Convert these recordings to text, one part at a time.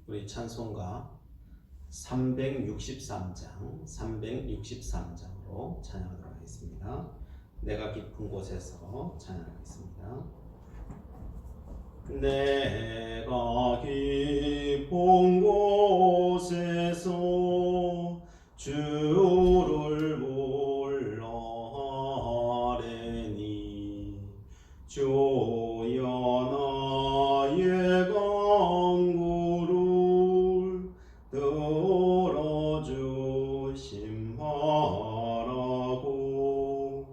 우리 찬송가 363장으로 찬양하도록 하겠습니다. 내가 깊은 곳에서 찬양하겠습니다. 내가 깊은 곳에서 주를 불러하리니 주여 나의 간구를 들어주심하라고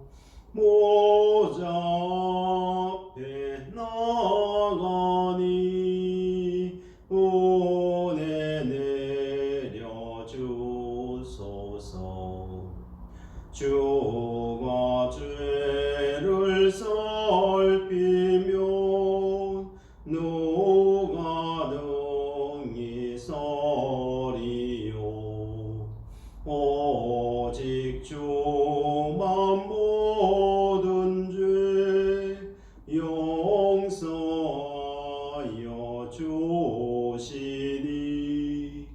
모자 앞에 나가니 은혜 내려주소서. 주가 죄를 살피면 누가 능히 서리요. 오직 주만 모든 죄 용서하여 주시니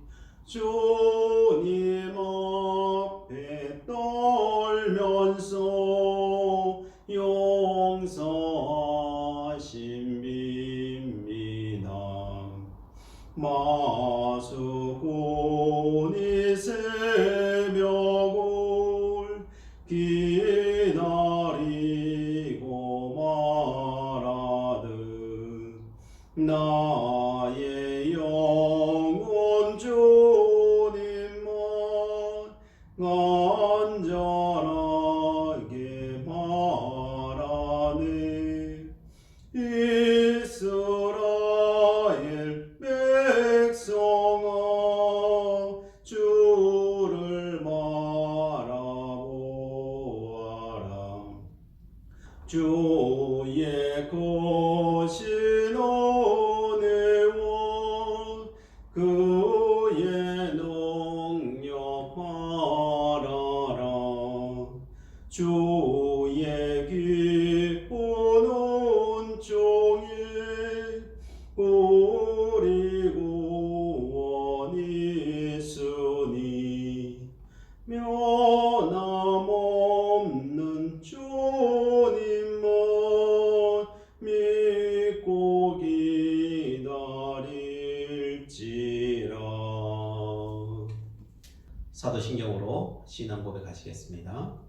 주님 앞에 떨면서 용서하심 빕니다. 마수군이 새벽을 기다리고 말하듯 나의 영혼 주님만 간절하게 바라네. 이스라엘 백성아 주를 바라보아라. 주의 거신 은혜와 그의 능력 바라라. 주의 기쁜 은총에 우리 구원이 있으니 변함없는 주님만 믿고 기다릴지라. 사도신경으로 신앙 고백하시겠습니다.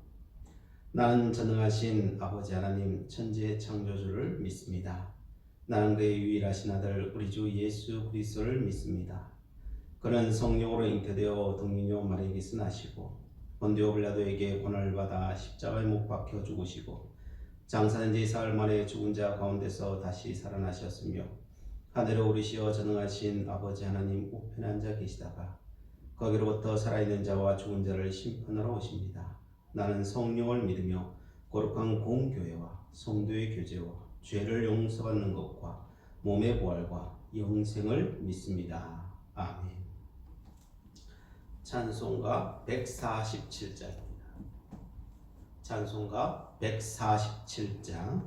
나는 전능하신 아버지 하나님 천지의 창조주를 믿습니다. 나는 그의 유일하신 아들 우리 주 예수 그리스도를 믿습니다. 그는 성령으로 잉태되어 동민요 마리아에게서 나시고 본디오 빌라도에게 고난을 받아 십자가에 못 박혀 죽으시고 장사된 지 사흘 만에 죽은 자 가운데서 다시 살아나셨으며 하늘에 오르시어 전능하신 아버지 하나님 우편에 앉아 계시다가 거기로부터 살아있는 자와 죽은 자를 심판하러 오십니다. 나는 성령을 믿으며 거룩한 공교회와 성도의 교제와 죄를 용서받는 것과 몸의 부활과 영생을 믿습니다. 아멘. 찬송가 147장입니다. 찬송가 147장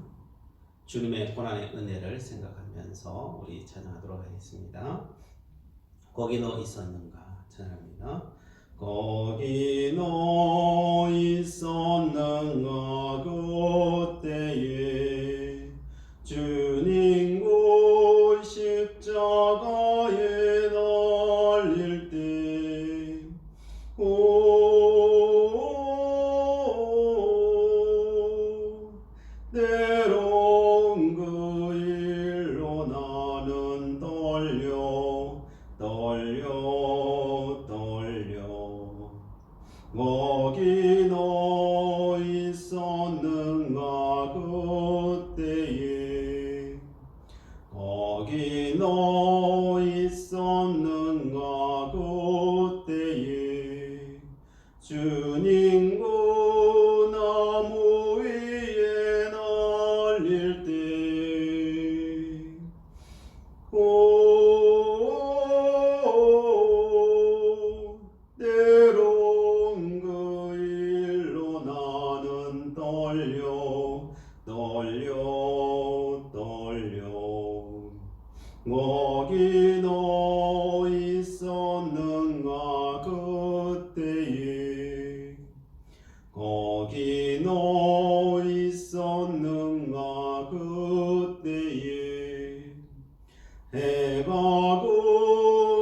주님의 고난의 은혜를 생각하면서 우리 찬양하도록 하겠습니다. 거기 너 있었는가 찬양합니다. 거기 너 있었는가 그때에 주님 그 십자가에 달릴 때 때론 그 일로 나는 떨려 거기 너 있었는가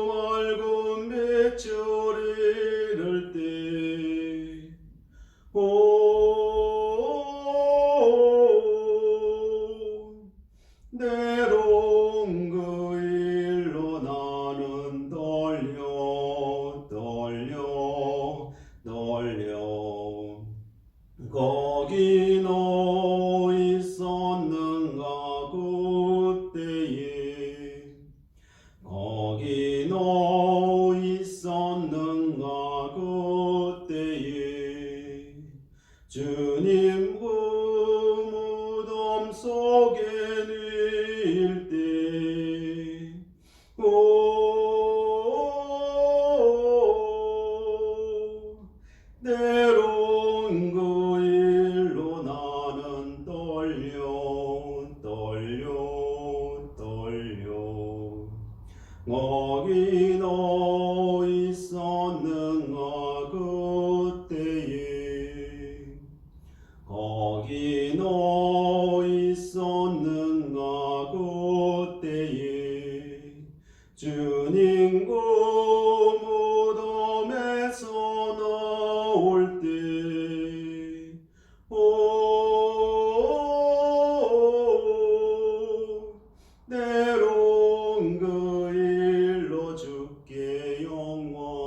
맑은 빛을 잃을 때 때론 그 일로 나는 떨려 거기 너 있었는가 그때에 거기 너 있었는가 그때에 주님 그 무덤 속에 누일 때 때론 그 일로 나는 떨려 거기 너 있었는가 그때에 거기 너 있었는가 그때에 주님 그 무덤에서 나올 때 때론 그 일로 주께 영광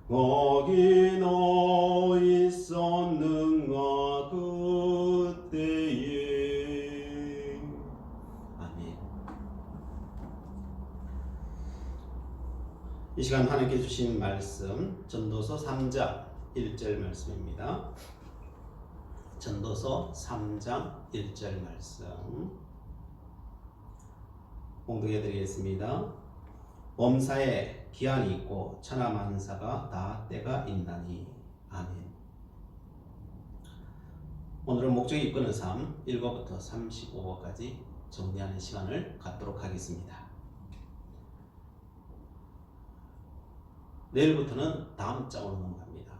거기 너 있었는가 그때에. 아멘. 이 시간 하나님께 주신 말씀 전도서 3장 1절 말씀입니다. 전도서 3장 1절 말씀 봉독해 드리겠습니다. 범사에 기한이 있고 천하만사가 다 때가 있나니. 아멘. 오늘은 목적이 이끄는 삶 1과부터 35과까지 정리하는 시간을 갖도록 하겠습니다. 내일부터는 다음 장으로 넘어갑니다.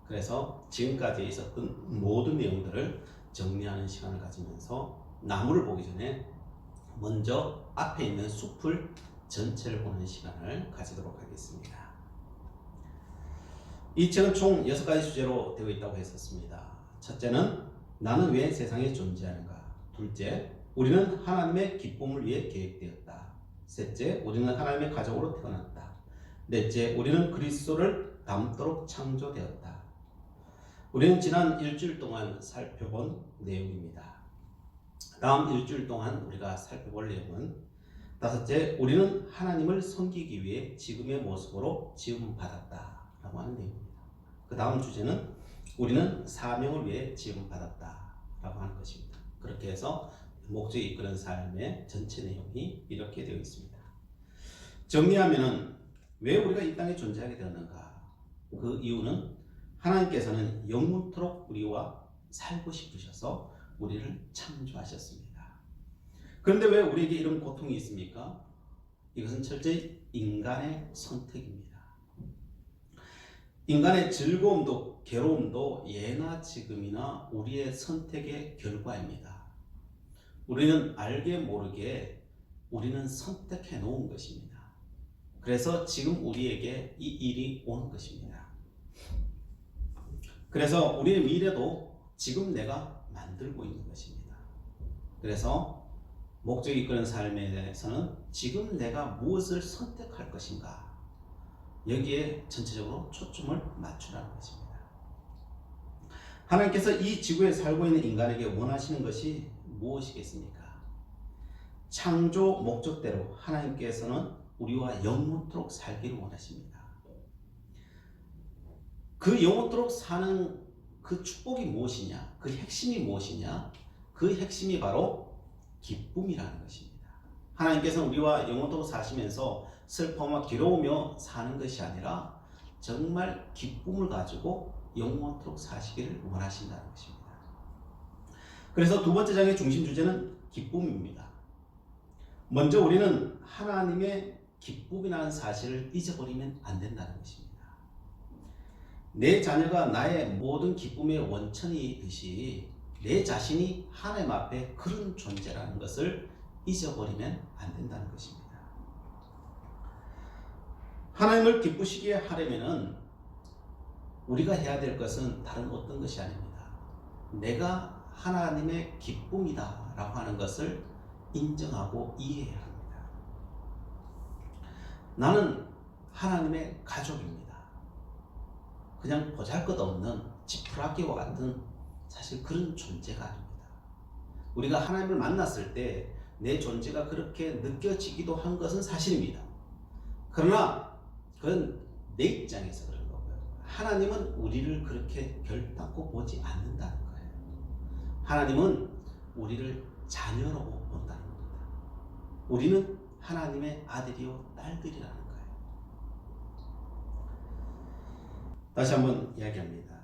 그래서 지금까지 있었던 모든 내용들을 정리하는 시간을 가지면서 나무를 보기 전에 먼저 앞에 있는 숲을 전체를 보는 시간을 가지도록 하겠습니다. 이 책은 총 6가지 주제로 되어 있다고 했었습니다. 첫째는 나는 왜 세상에 존재하는가. 둘째, 우리는 하나님의 기쁨을 위해 계획되었다. 셋째, 우리는 하나님의 가족으로 태어났다. 넷째, 우리는 그리스도를 닮도록 창조되었다. 우리는 지난 일주일 동안 살펴본 내용입니다. 다음 일주일 동안 우리가 살펴볼 내용은 다섯째, 우리는 하나님을 섬기기 위해 지금의 모습으로 지음받았다 라고 하는 내용입니다. 그 다음 주제는 우리는 사명을 위해 지음받았다 라고 하는 것입니다. 그렇게 해서 목적이 이끄는 삶의 전체 내용이 이렇게 되어 있습니다. 정리하면은 왜 우리가 이 땅에 존재하게 되었는가. 그 이유는 하나님께서는 영원토록 우리와 살고 싶으셔서 우리를 창조하셨습니다. 그런데 왜 우리에게 이런 고통이 있습니까? 이것은 철저히 인간의 선택입니다. 인간의 즐거움도 괴로움도 예나 지금이나 우리의 선택의 결과입니다. 우리는 알게 모르게 우리는 선택해 놓은 것입니다. 그래서 지금 우리에게 이 일이 오는 것입니다. 그래서 우리의 미래도 지금 내가 만들고 있는 것입니다. 그래서 목적이 이끄는 삶에 대해서는 지금 내가 무엇을 선택할 것인가, 여기에 전체적으로 초점을 맞추라는 것입니다. 하나님께서 이 지구에 살고 있는 인간에게 원하시는 것이 무엇이겠습니까? 창조 목적대로 하나님께서는 우리와 영원토록 살기를 원하십니다. 그 영원토록 사는 그 축복이 무엇이냐, 그 핵심이 무엇이냐, 그 핵심이 바로 기쁨이라는 것입니다. 하나님께서는 우리와 영원토록 사시면서 슬퍼하며 괴로우며 사는 것이 아니라 정말 기쁨을 가지고 영원토록 사시기를 원하신다는 것입니다. 그래서 두 번째 장의 중심 주제는 기쁨입니다. 먼저 우리는 하나님의 기쁨이라는 사실을 잊어버리면 안 된다는 것입니다. 내 자녀가 나의 모든 기쁨의 원천이듯이 내 자신이 하나님 앞에 그런 존재라는 것을 잊어버리면 안 된다는 것입니다. 하나님을 기쁘시게 하려면은 우리가 해야 될 것은 다른 어떤 것이 아닙니다. 내가 하나님의 기쁨이다 라고 하는 것을 인정하고 이해해야 합니다. 나는 하나님의 가족입니다. 그냥 보잘것없는 지푸라기와 같은 사실 그런 존재가 아닙니다. 우리가 하나님을 만났을 때 내 존재가 그렇게 느껴지기도 한 것은 사실입니다. 그러나 그건 내 입장에서 그런 거고요. 하나님은 우리를 그렇게 결단코 보지 않는다는 거예요. 하나님은 우리를 자녀로 본다는 겁니다. 우리는 하나님의 아들이요 딸들이라는 거예요. 다시 한번 이야기합니다.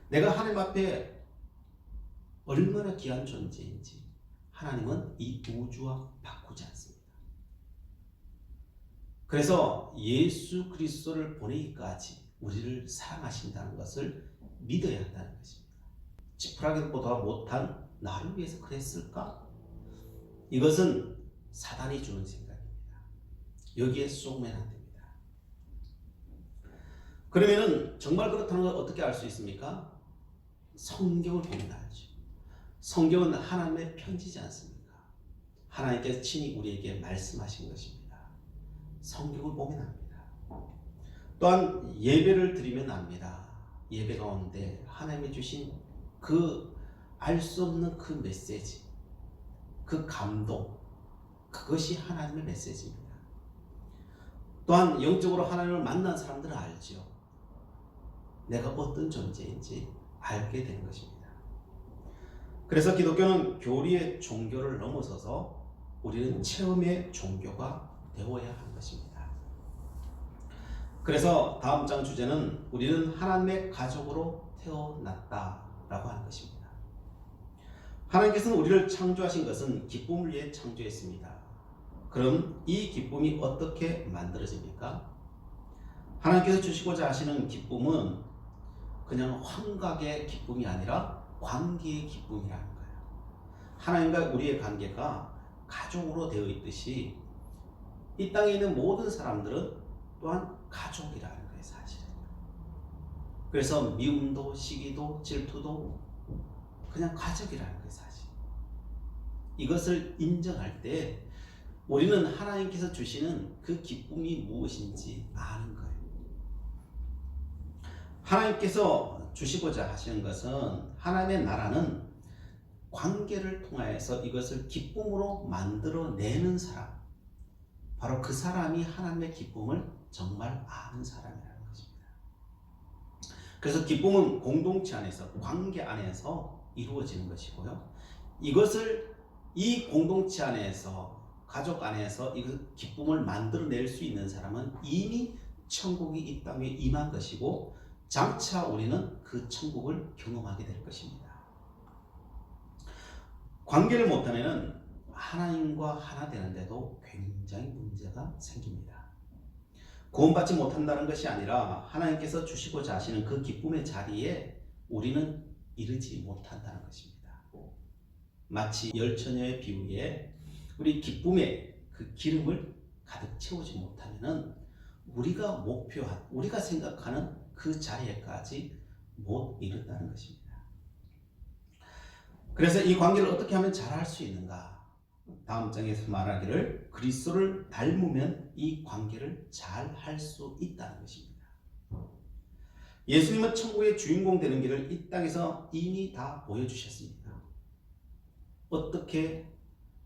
내가 하나님 앞에 얼마나 귀한 존재인지 하나님은 이 우주와 바꾸지 않습니다. 그래서 예수 그리스도를 보내기까지 우리를 사랑하신다는 것을 믿어야 한다는 것입니다. 지푸라기보다 못한 나를 위해서 그랬을까? 이것은 사단이 주는 생각입니다. 여기에 쏘면 안 됩니다. 그러면은 정말 그렇다는 걸 어떻게 알 수 있습니까? 성경을 보면 알죠. 성경은 하나님의 편지지 않습니까? 하나님께서 친히 우리에게 말씀하신 것입니다. 성경을 보면 압니다. 또한 예배를 드리면 압니다. 예배 가운데 하나님이 주신 그 알 수 없는 그 메시지, 그 감동, 그것이 하나님의 메시지입니다. 또한 영적으로 하나님을 만난 사람들은 알죠. 내가 어떤 존재인지 알게 되는 것입니다. 그래서 기독교는 교리의 종교를 넘어서서 우리는 체험의 종교가 되어야 하는 것입니다. 그래서 다음 장 주제는 우리는 하나님의 가족으로 태어났다라고 하는 것입니다. 하나님께서는 우리를 창조하신 것은 기쁨을 위해 창조했습니다. 그럼 이 기쁨이 어떻게 만들어집니까? 하나님께서 주시고자 하시는 기쁨은 그냥 환각의 기쁨이 아니라 관계의 기쁨이라는 거예요. 하나님과 우리의 관계가 가족으로 되어 있듯이 이 땅에 있는 모든 사람들은 또한 가족이라는 거예요, 사실은. 그래서 미움도 시기도 질투도 그냥 가족이라는 거예요, 사실. 이것을 인정할 때 우리는 하나님께서 주시는 그 기쁨이 무엇인지 아는 거예요. 하나님께서 주시고자 하시는 것은 하나님의 나라는 관계를 통하여서 이것을 기쁨으로 만들어내는 사람, 바로 그 사람이 하나님의 기쁨을 정말 아는 사람이라는 것입니다. 그래서 기쁨은 공동체 안에서, 관계 안에서 이루어지는 것이고요. 이것을 이 공동체 안에서, 가족 안에서 이 기쁨을 만들어낼 수 있는 사람은 이미 천국이 이 땅에 임한 것이고 장차 우리는 그 천국을 경험하게 될 것입니다. 관계를 못하면 하나님과 하나 되는데도 굉장히 문제가 생깁니다. 구원받지 못한다는 것이 아니라 하나님께서 주시고자 하시는 그 기쁨의 자리에 우리는 이르지 못한다는 것입니다. 마치 열처녀의 비유에 우리 기쁨의 그 기름을 가득 채우지 못하면 우리가 목표한, 우리가 생각하는 그 자리에까지 못 이른다는 것입니다. 그래서 이 관계를 어떻게 하면 잘할 수 있는가? 다음 장에서 말하기를 그리스도를 닮으면 이 관계를 잘 할 수 있다는 것입니다. 예수님은 천국의 주인공 되는 길을 이 땅에서 이미 다 보여주셨습니다. 어떻게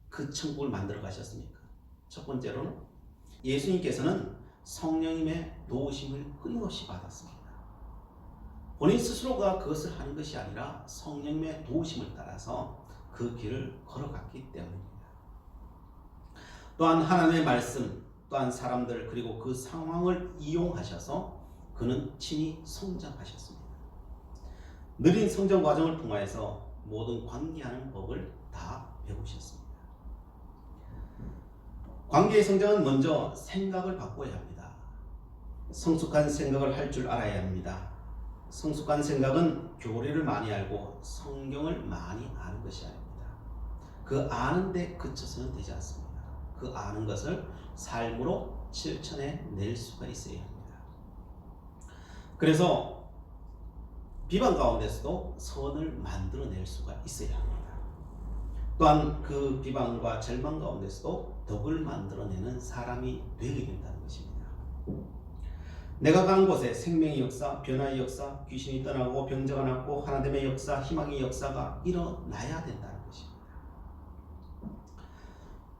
그 천국을 만들어 가셨습니까? 첫 번째로는 예수님께서는 성령님의 도우심을 끊임없이 받았습니다. 본인 스스로가 그것을 하는 것이 아니라 성령님의 도우심을 따라서 그 길을 걸어갔기 때문입니다. 또한 하나님의 말씀, 또한 사람들 그리고 그 상황을 이용하셔서 그는 친히 성장하셨습니다. 느린 성장 과정을 통하여서 모든 관계하는 법을 다 배우셨습니다. 관계의 성장은 먼저 생각을 바꿔야 합니다. 성숙한 생각을 할 줄 알아야 합니다. 성숙한 생각은 교리를 많이 알고 성경을 많이 아는 것이 아닙니다. 그 아는데 그쳐서는 되지 않습니다. 그 아는 것을 삶으로 실천해 낼 수가 있어야 합니다. 그래서 비방 가운데서도 선을 만들어낼 수가 있어야 합니다. 또한 그 비방과 절망 가운데서도 덕을 만들어내는 사람이 되게 된다는 것입니다. 내가 간 곳에 생명의 역사, 변화의 역사, 귀신이 떠나고 병자가 낫고 하나됨의 역사, 희망의 역사가 일어나야 된다는 것입니다.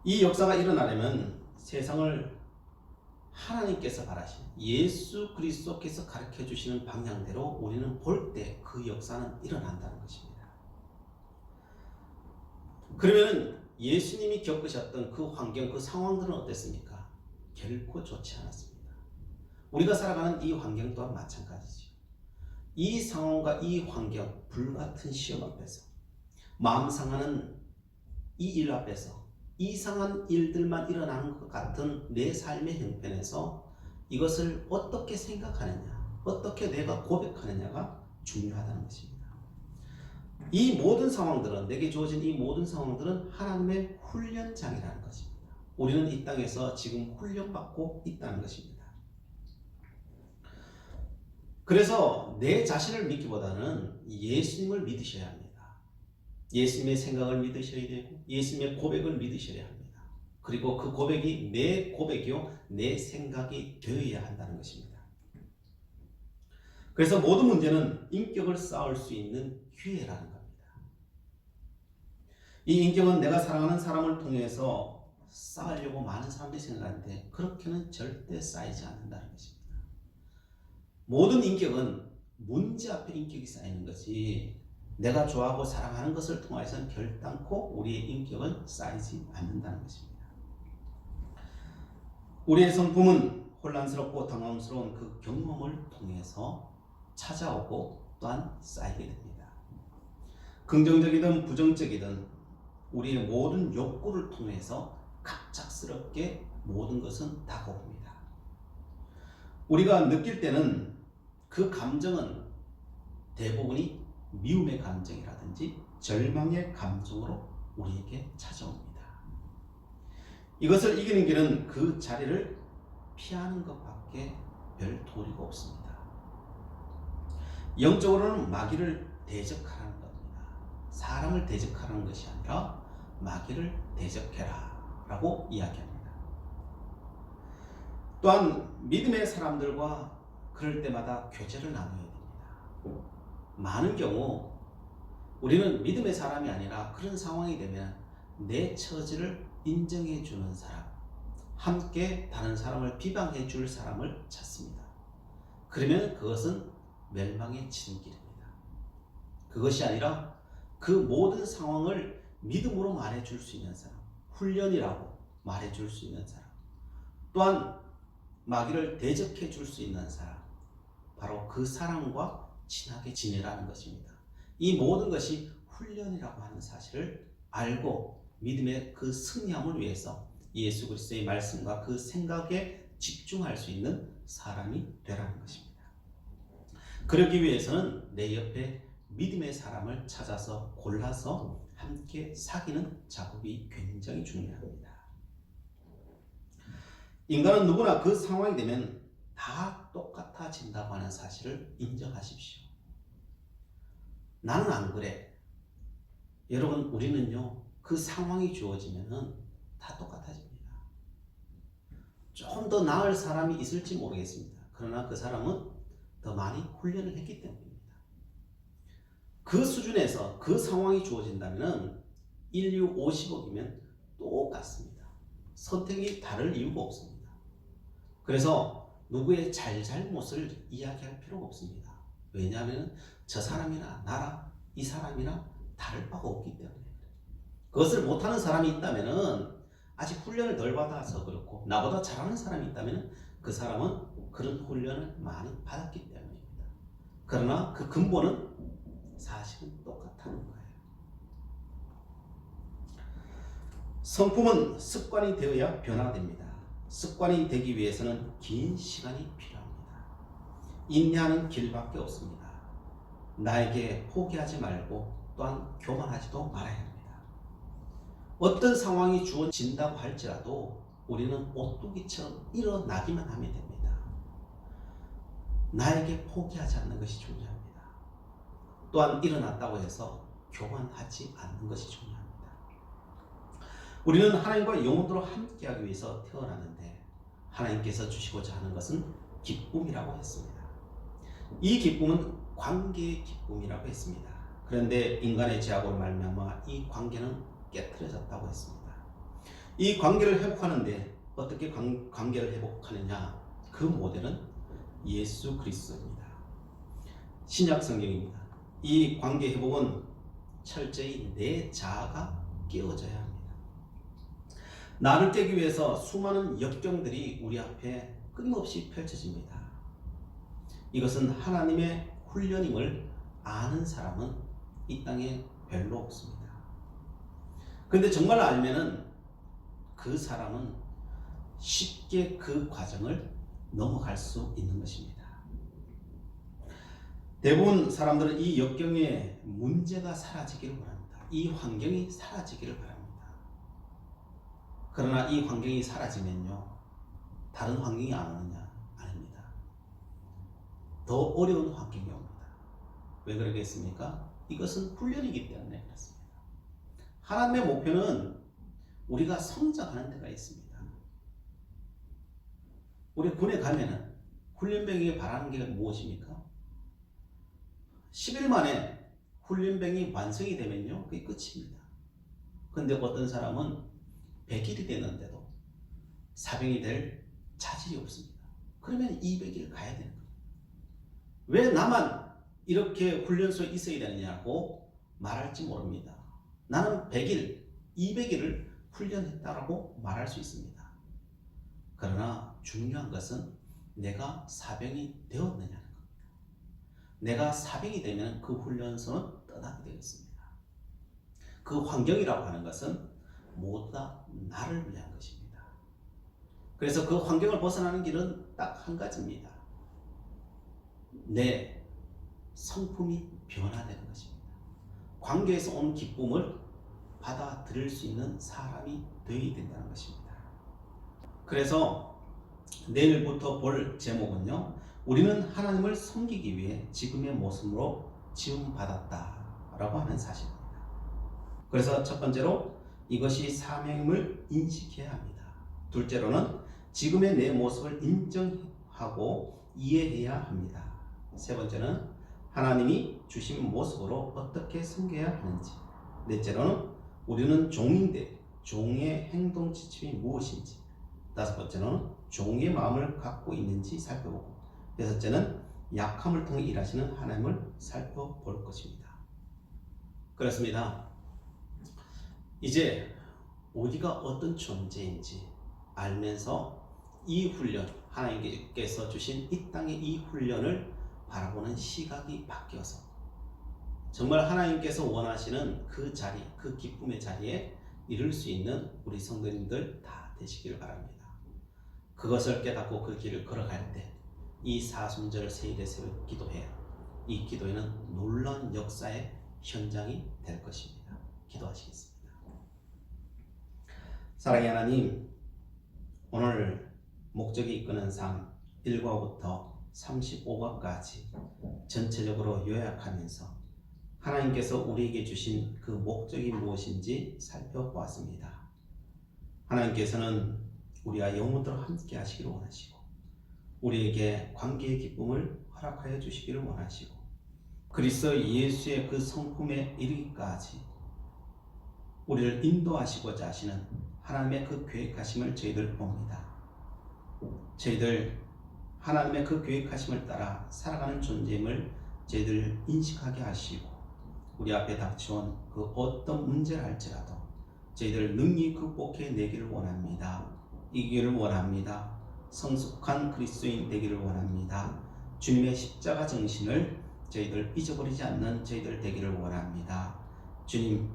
이 역사가 일어나려면 세상을 하나님께서 바라신 예수 그리스도께서 가르쳐 주시는 방향대로 우리는 볼 때 그 역사는 일어난다는 것입니다. 그러면 예수님이 겪으셨던 그 환경, 그 상황들은 어땠습니까? 결코 좋지 않았습니다. 우리가 살아가는 이 환경 또한 마찬가지죠. 이 상황과 이 환경, 불같은 시험 앞에서, 마음 상하는 이 일 앞에서 이상한 일들만 일어나는 것 같은 내 삶의 형편에서 이것을 어떻게 생각하느냐, 어떻게 내가 고백하느냐가 중요하다는 것입니다. 이 모든 상황들은, 내게 주어진 이 모든 상황들은 하나님의 훈련장이라는 것입니다. 우리는 이 땅에서 지금 훈련받고 있다는 것입니다. 그래서 내 자신을 믿기보다는 예수님을 믿으셔야 합니다. 예수님의 생각을 믿으셔야 되고 예수님의 고백을 믿으셔야 합니다. 그리고 그 고백이 내 고백이요, 내 생각이 되어야 한다는 것입니다. 그래서 모든 문제는 인격을 쌓을 수 있는 기회라는 겁니다. 이 인격은 내가 사랑하는 사람을 통해서 쌓으려고 많은 사람들이 생각하는데 그렇게는 절대 쌓이지 않는다는 것입니다. 모든 인격은 문제 앞에 인격이 쌓이는 것이 내가 좋아하고 사랑하는 것을 통해서는 결단코 우리의 인격은 쌓이지 않는다는 것입니다. 우리의 성품은 혼란스럽고 당황스러운 그 경험을 통해서 찾아오고 또한 쌓이게 됩니다. 긍정적이든 부정적이든 우리의 모든 욕구를 통해서 갑작스럽게 모든 것은 다가옵니다. 우리가 느낄 때는 그 감정은 대부분이 미움의 감정이라든지 절망의 감정으로 우리에게 찾아옵니다. 이것을 이기는 길은 그 자리를 피하는 것밖에 별 도리가 없습니다. 영적으로는 마귀를 대적하라는 겁니다. 사람을 대적하라는 것이 아니라 마귀를 대적해라 라고 이야기합니다. 또한 믿음의 사람들과 그럴 때마다 교제를 나눠야 됩니다. 많은 경우 우리는 믿음의 사람이 아니라 그런 상황이 되면 내 처지를 인정해 주는 사람, 함께 다른 사람을 비방해 줄 사람을 찾습니다. 그러면 그것은 멸망에 치는 길입니다. 그것이 아니라 그 모든 상황을 믿음으로 말해 줄 수 있는 사람, 훈련이라고 말해 줄 수 있는 사람, 또한 마귀를 대적해 줄 수 있는 사람, 바로 그 사람과 친하게 지내라는 것입니다. 이 모든 것이 훈련이라고 하는 사실을 알고 믿음의 그 승리함을 위해서 예수 그리스도의 말씀과 그 생각에 집중할 수 있는 사람이 되라는 것입니다. 그러기 위해서는 내 옆에 믿음의 사람을 찾아서 골라서 함께 사귀는 작업이 굉장히 중요합니다. 인간은 누구나 그 상황이 되면 다 똑같아진다고 하는 사실을 인정하십시오. 나는 안 그래. 여러분, 우리는요, 그 상황이 주어지면은 다 똑같아집니다. 좀 더 나을 사람이 있을지 모르겠습니다. 그러나 그 사람은 더 많이 훈련을 했기 때문입니다. 그 수준에서 그 상황이 주어진다면 인류 50억이면 똑같습니다. 선택이 다를 이유가 없습니다. 그래서 누구의 잘못을 이야기할 필요가 없습니다. 왜냐하면 저 사람이나 나랑 이 사람이나 다를 바가 없기 때문에 그것을 못하는 사람이 있다면 아직 훈련을 덜 받아서 그렇고 나보다 잘하는 사람이 있다면 그 사람은 그런 훈련을 많이 받았기 때문입니다. 그러나 그 근본은 사실은 똑같다는 거예요. 성품은 습관이 되어야 변화됩니다. 습관이 되기 위해서는 긴 시간이 필요합니다. 인내하는 길밖에 없습니다. 나에게 포기하지 말고 또한 교만하지도 말아야 합니다. 어떤 상황이 주어진다고 할지라도 우리는 오뚜기처럼 일어나기만 하면 됩니다. 나에게 포기하지 않는 것이 중요합니다. 또한 일어났다고 해서 교만하지 않는 것이 중요합니다. 우리는 하나님과 영원토록 함께하기 위해서 태어났는데 하나님께서 주시고자 하는 것은 기쁨이라고 했습니다. 이 기쁨은 관계의 기쁨이라고 했습니다. 그런데 인간의 죄악으로 말미암아 이 관계는 깨트려졌다고 했습니다. 이 관계를 회복하는데 어떻게 관계를 회복하느냐? 그 모델은 예수 그리스도입니다. 신약 성경입니다. 이 관계 회복은 철저히 내 자아가 깨어져야 합니다. 나를 깨기 위해서 수많은 역경들이 우리 앞에 끊임없이 펼쳐집니다. 이것은 하나님의 훈련임을 아는 사람은 이 땅에 별로 없습니다. 그런데 정말 알면은 그 사람은 쉽게 그 과정을 넘어갈 수 있는 것입니다. 대부분 사람들은 이 역경의 문제가 사라지기를 바랍니다. 이 환경이 사라지기를 바랍니다. 그러나 이 환경이 사라지면요, 다른 환경이 안 오느냐? 아닙니다. 더 어려운 환경이 옵니다. 왜 그러겠습니까? 이것은 훈련이기 때문에 그렇습니다. 하나님의 목표는 우리가 성장하는 데가 있습니다. 우리 군에 가면은 훈련병이 바라는 게 무엇입니까? 10일 만에 훈련병이 완성이 되면요, 그게 끝입니다. 그런데 어떤 사람은 100일이 됐는데도 사병이 될 자질이 없습니다. 그러면 200일 가야 되는 거예요. 왜 나만 이렇게 훈련소에 있어야 되느냐고 말할지 모릅니다. 나는 100일, 200일을 훈련했다라고 말할 수 있습니다. 그러나 중요한 것은 내가 사병이 되었느냐는 겁니다. 내가 사병이 되면 그 훈련소는 떠나게 되겠습니다. 그 환경이라고 하는 것은 모두 다 나를 위한 것입니다. 그래서 그 환경을 벗어나는 길은 딱 한 가지입니다. 내 성품이 변화되는 것입니다. 관계에서 온 기쁨을 받아들일 수 있는 사람이 되어야 된다는 것입니다. 그래서 내일부터 볼 제목은요, 우리는 하나님을 섬기기 위해 지금의 모습으로 지음받았다라고 하는 사실입니다. 그래서 첫 번째로 이것이 사명임을 인식해야 합니다. 둘째로는 지금의 내 모습을 인정하고 이해해야 합니다. 세 번째는 하나님이 주신 모습으로 어떻게 섬겨야 하는지. 넷째로는 우리는 종인데 종의 행동 지침이 무엇인지. 다섯 번째는 종의 마음을 갖고 있는지 살펴보고, 여섯째는 약함을 통해 일하시는 하나님을 살펴볼 것입니다. 그렇습니다. 이제 우리가 어떤 존재인지 알면서 이 훈련, 하나님께서 주신 이 땅의 이 훈련을 바라보는 시각이 바뀌어서 정말 하나님께서 원하시는 그 자리, 그 기쁨의 자리에 이룰 수 있는 우리 성도님들 다 되시기를 바랍니다. 그것을 깨닫고 그 길을 걸어갈 때 이 사순절 세일의 새벽 기도회, 이 기도회는 놀라운 역사의 현장이 될 것입니다. 기도하시겠습니다. 사랑의 하나님, 오늘 목적이 이끄는 삶 1과부터 35과까지 전체적으로 요약하면서 하나님께서 우리에게 주신 그 목적이 무엇인지 살펴보았습니다. 하나님께서는 우리와 영원토록 함께 하시기를 원하시고, 우리에게 관계의 기쁨을 허락하여 주시기를 원하시고, 그리스도 예수의 그 성품에 이르기까지 우리를 인도하시고자 하시는 하나님의 그 계획하심을 저희들 봅니다. 저희들 하나님의 그 계획하심을 따라 살아가는 존재임을 저희들 인식하게 하시고, 우리 앞에 닥쳐온 그 어떤 문제를 할지라도 저희들 능히 극복해 내기를 원합니다. 이기기를 원합니다. 성숙한 그리스도인 되기를 원합니다. 주님의 십자가 정신을 저희들 잊어버리지 않는 저희들 되기를 원합니다. 주님,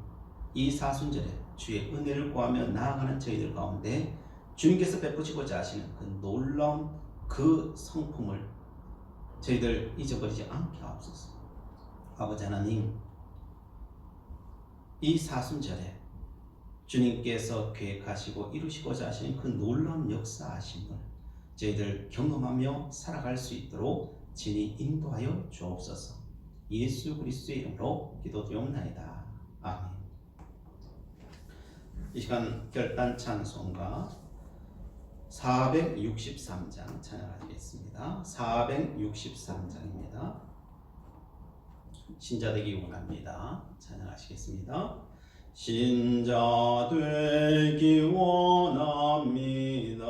이 사순절에 주의 은혜를 구하며 나아가는 저희들 가운데 주님께서 베푸시고자 하시는 그 놀라운 그 성품을 저희들 잊어버리지 않게 하옵소서. 아버지 하나님, 이 사순절에 주님께서 계획하시고 이루시고자 하시는 그 놀라운 역사하심을 저희들 경험하며 살아갈 수 있도록 진히 인도하여 주옵소서. 예수 그리스도의 이름으로 기도드리옵나이다. 아멘. 이 시간 결단 찬송가 463장 찬양하시겠습니다. 463장입니다. 신자 되기 원합니다. 찬양하시겠습니다. 신자 되기 원합니다.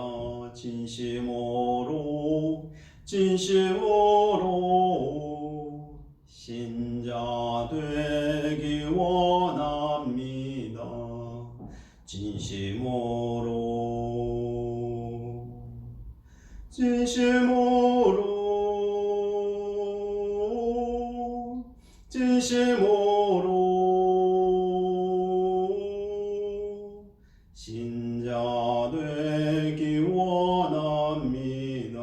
진심으로 신자 되기 원합니다. 진심으로 신자 되기 원합니다.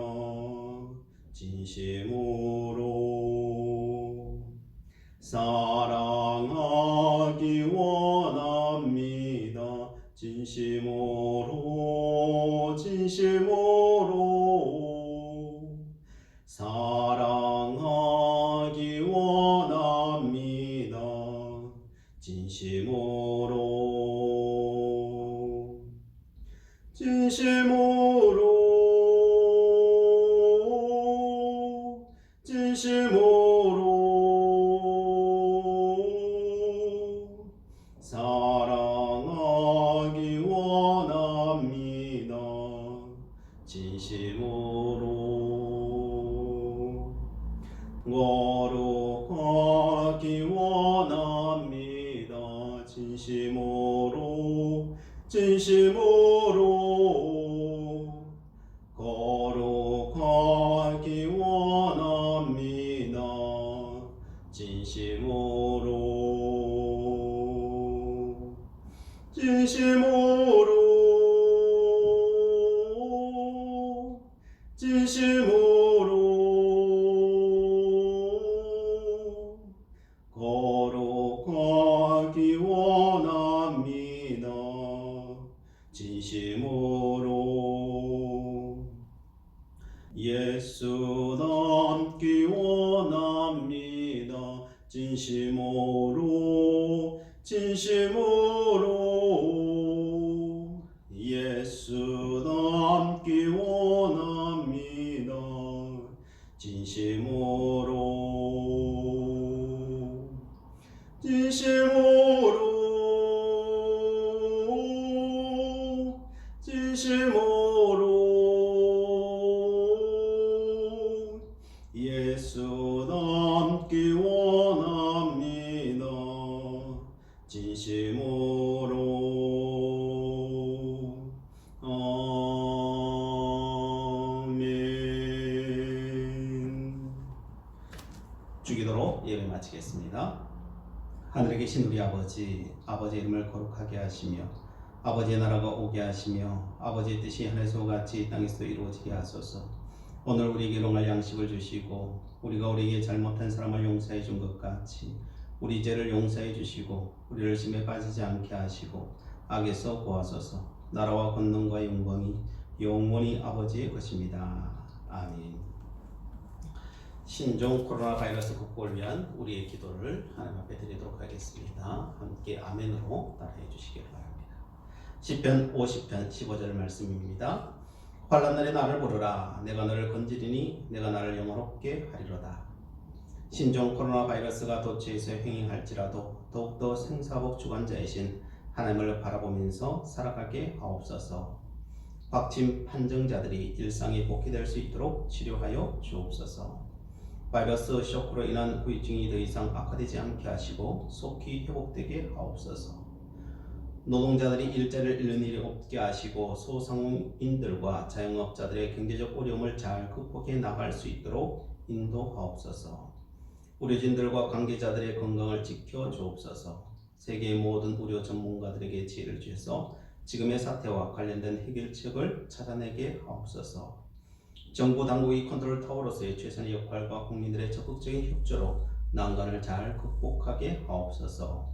진심으로 사랑하기 원합니다. 진심으로 사랑하기 원합니다. 사랑하기 원합니다. 진심으로 거룩하기 원합니다. 진심으로 거룩하기 원합니다. 거룩하기 원합니다. 진심으로 예수 닮기 원합니다. 진심으로 예수 닮기 원합니다. 예수 닮기 원합니다. 진심으로 아멘. 주기도로 예배 마치겠습니다. 하늘에 계신 우리 아버지, 아버지의 이름을 거룩하게 하시며 아버지의 나라가 오게 하시며 아버지의 뜻이 하늘에서 같이 이 땅에서도 이루어지게 하소서. 오늘 우리에게 일용할 양식을 주시고 우리가 우리에게 잘못한 사람을 용서해 준 것 같이 우리 죄를 용서해 주시고 우리를 심에 빠지지 않게 하시고 악에서 구하소서. 나라와 권능과 영광이 영원히 아버지의 것입니다. 아멘. 신종 코로나 바이러스 극복을 위한 우리의 기도를 하나님 앞에 드리도록 하겠습니다. 함께 아멘으로 따라해 주시기 바랍니다. 시편 50편 15절 말씀입니다. 환난 날에 나를 부르라. 내가 너를 건지리니 내가 나를 영화롭게 하리로다. 신종 코로나 바이러스가 도처에서 횡행할지라도 더욱더 생사복 주관자이신 하나님을 바라보면서 살아가게 하옵소서. 확진 판정자들이 일상에 복귀될 수 있도록 치료하여 주옵소서. 바이러스 쇼크로 인한 후유증이 더 이상 악화되지 않게 하시고 속히 회복되게 하옵소서. 노동자들이 일자리를 잃는 일이 없게 하시고 소상공인들과 자영업자들의 경제적 어려움을 잘 극복해 나갈 수 있도록 인도하옵소서. 의료진들과 관계자들의 건강을 지켜 주옵소서. 세계의 모든 의료 전문가들에게 지혜를 주셔서 지금의 사태와 관련된 해결책을 찾아내게 하옵소서. 정부 당국이 컨트롤 타워로서의 최선의 역할과 국민들의 적극적인 협조로 난관을 잘 극복하게 하옵소서.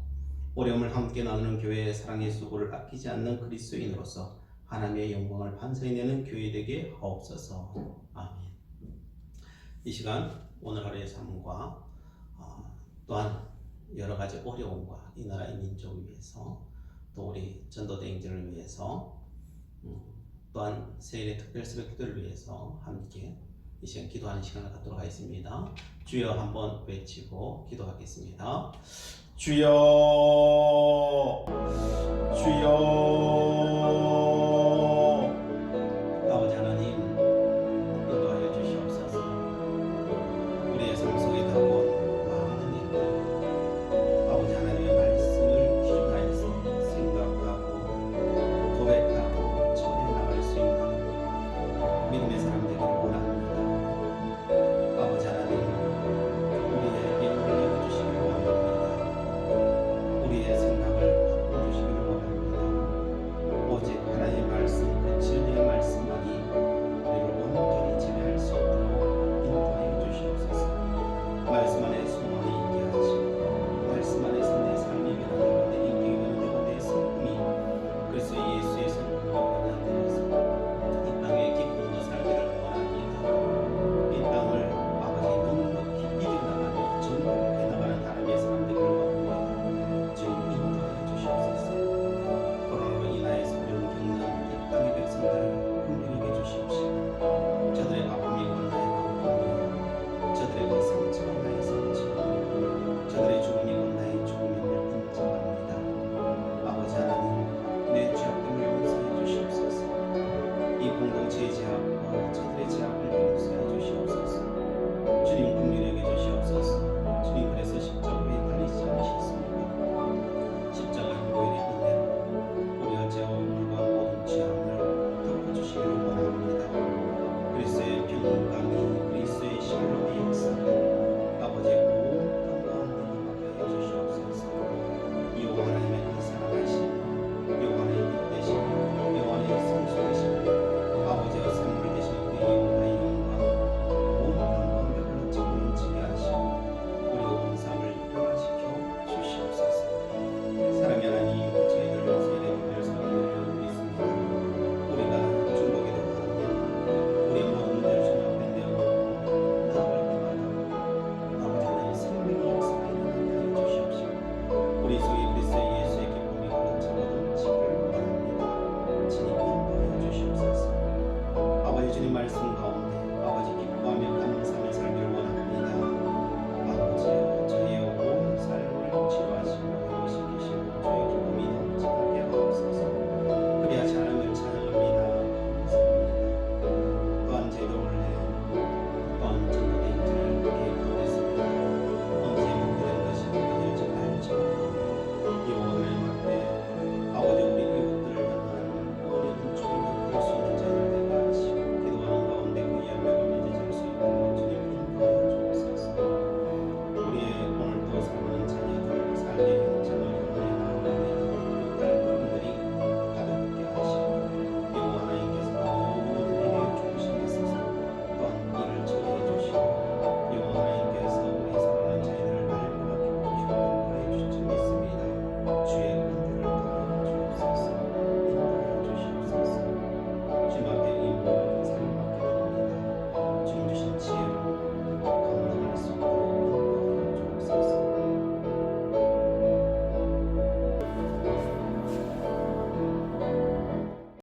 어려움을 함께 나누는 교회의 사랑의 수고를 아끼지 않는 그리스도인으로서 하나님의 영광을 반사해내는 교회 되게 하옵소서. 아멘. 이 시간 오늘 하루의 삶과 또한 여러 가지 어려움과 이 나라의 민족을 위해서 또 우리 전도대행진을 위해서 또한 세일의 특별 새벽 기도를 위해서 함께 이 시간 기도하는 시간을 갖도록 하겠습니다. 주여 한번 외치고 기도하겠습니다. 주여 주여